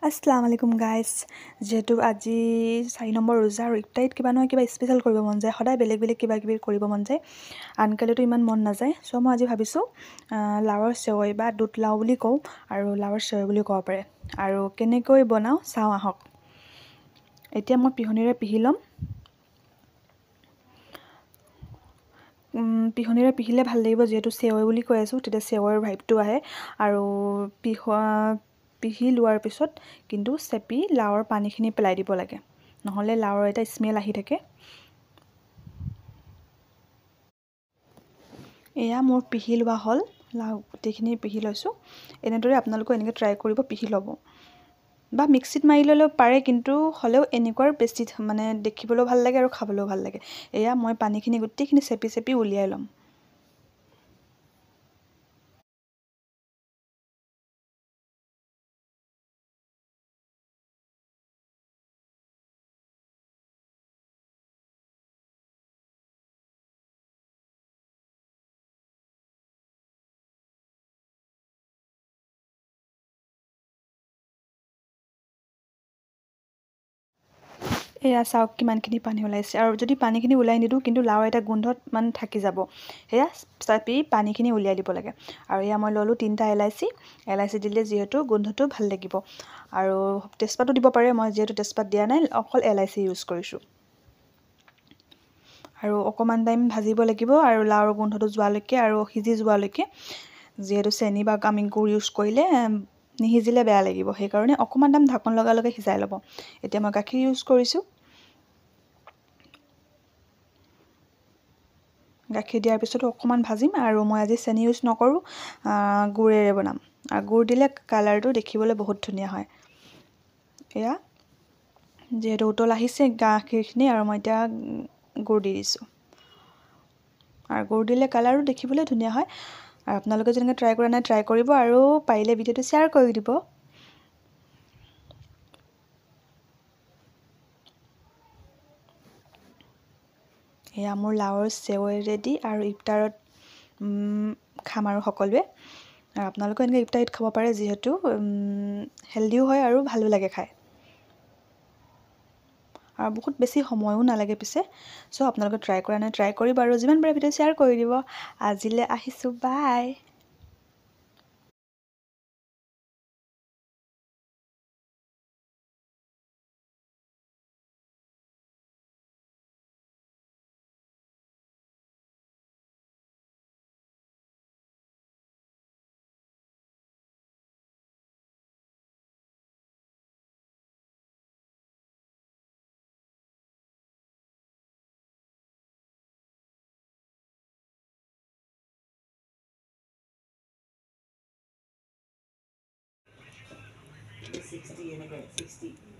আসসালামু আলাইকুম গাইজ যেহেতু আজি 4 নম্বৰ ৰোজা আৰু ইফতাৰীত কিবা নহয় কিবা স্পেচিয়েল কৰিব মন যায় সদায় বেলেগ বেলেগ কিবা কিবি কৰিব মন যায় আনকালেতো ইমান মন নাযায় চ' মই আজি ভাবিছোঁ লাওৰ চেৱৈ বা দুধ লাও বুলি কওঁ আৰু লাওৰ চেৱৈ বুলি ক'ব পাৰে আৰু কেনেকৈ বনাওঁ চাওঁ আহক এতিয়া মই পিহনিৰে পিহি ল'ম পিহনিৰে পিহিলে ভাল লাগিব যিহেতু চেৱৈ বুলি কৈ আছোঁ তেতিয়া চেৱৈৰ ভাইবটো আহে আৰু পিহি লোৱাৰ পিছত কিন্তু চেপি লাওৰ পানীখিনি পেলাই দিব লাগে নহ'লে লাওৰ এটা স্মেল আহি থাকে এয়া মোৰ পিহি লোৱা হ'ল লাও গোটেইখিনি পিহি লৈছোঁ এনেদৰে আপোনালোকে এনেকৈ ট্ৰাই কৰিব পিহি ল'ব বা মিক্সিত মাৰি ল'লেও পাৰে কিন্তু হ'লেও এনেকুৱাৰ বেছি মানে দেখিবলৈও ভাল লাগে আৰু খাবলৈও ভাল লাগে এয়া মই পানীখিনি গোটেইখিনি চেপি চেপি উলিয়াই ল'ম এয়া চাওক কিমানখিনি পানী ওলাইছে আৰু যদি পানীখিনি ওলাই নিদিওঁ কিন্তু লাও এটা গোন্ধত মানে থাকি যাব সেয়া চাপি পানীখিনি উলিয়াই দিব লাগে আৰু এয়া মই ল'লোঁ 3টা এলাইচি দিলে যিহেতু গোন্ধটো ভাল লাগিব আৰু তেজপাতো দিব পাৰে মই যিহেতু তেজপাত দিয়া নাই অকল এলাইচি ইউজ কৰিছোঁ আৰু অকণমান টাইম ভাজিব লাগিব আৰু লাওৰ গোন্ধটো যোৱালৈকে আৰু সিজি যোৱালৈকে যিহেতু চেনি বা আমি গুড় ইউজ কৰিলে নিসিজিলে বেয়া লাগিব সেইকাৰণে অকণমান টাইম ঢাকন লগালৈকে সিজাই ল'ব এতিয়া মই গাখীৰ ইউজ কৰিছোঁ গাখীৰ দিয়াৰ পিছতো অকণমান ভাজিম আৰু মই আজি চেনি ইউজ নকৰোঁ গুড়েৰে বনাম আৰু গুড় দিলে কালাৰটো দেখিবলৈ বহুত ধুনীয়া হয় এয়া যিহেতু উতল আহিছে গাখীৰখিনি আৰু মই এতিয়া গুড় দি দিছোঁ আৰু গুড় দিলে কালাৰো দেখিবলৈ ধুনীয়া হয় আৰু আপোনালোকে যেনেকৈ ট্ৰাই কৰা নাই ট্ৰাই কৰিব আৰু পাৰিলে ভিডিঅ'টো শ্বেয়াৰ কৰি দিব এয়া মোৰ লাওৰ চেৱৈ ৰেডি আৰু ইফতাৰত খাম আৰু সকলোৱে আৰু আপোনালোকেও এনেকৈ ইফতাৰীত খাব পাৰে যিহেতু হেল্ডিও হয় আৰু ভালো লাগে খাই আৰু বহুত বেছি সময়ো নালাগে পিছে চ' আপোনালোকে ট্ৰাই কৰা নাই ট্ৰাই কৰিব আৰু যিমান পাৰে ভিডিঅ' শ্বেয়াৰ কৰি দিব আজিলৈ আহিছোঁ বাই The 60 and again 60.